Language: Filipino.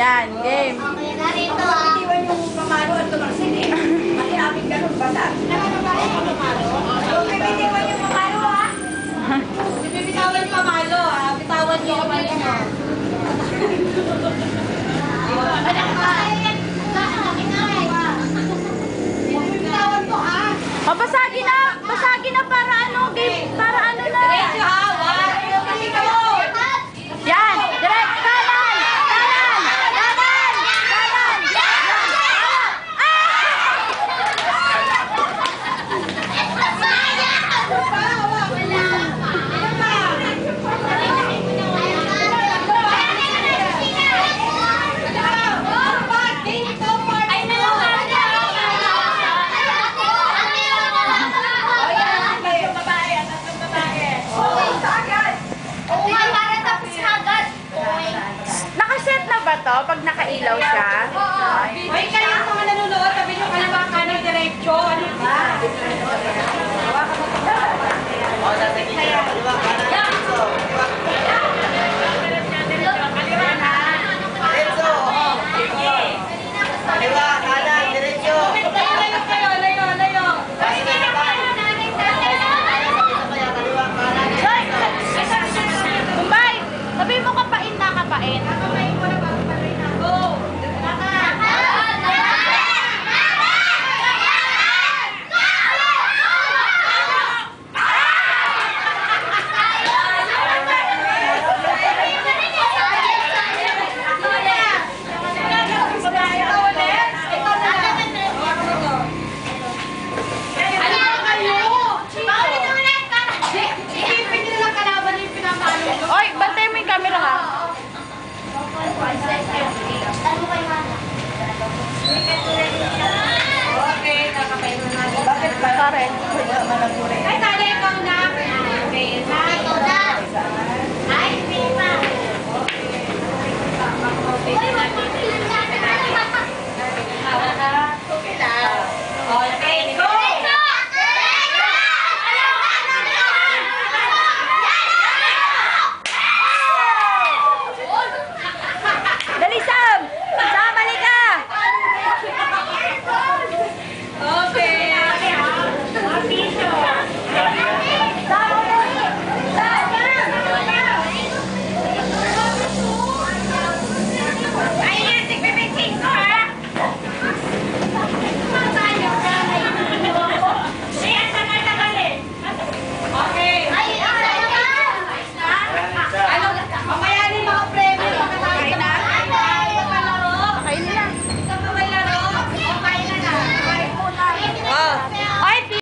Yan, game. Narito ah. Iwan yung pamalo at tumasin eh. Kasi aming ganun bata. Nakakabaya yung pamalo. Bibitiwan yung pamalo ah. Bibitawan yung pamalo ah. Bitawan yung pamalo na. Bibitawan mo ah. Basagin na! Basagin na para ano, game, para ano na. Diretso ah. Yan! Direct! Kanan! Kanan! Kanan! Kanan! Nakaset na ba to pag nakailaw siya? Hoy, kayo yung mga nanonood, sabi nyo kalabakan ng diretso. Ano ba? Kumbay! Sabi mo kapain na kapain. Oy, bantay mo yung camera ha. Okay, nakapay mo na. Bakit? Karen.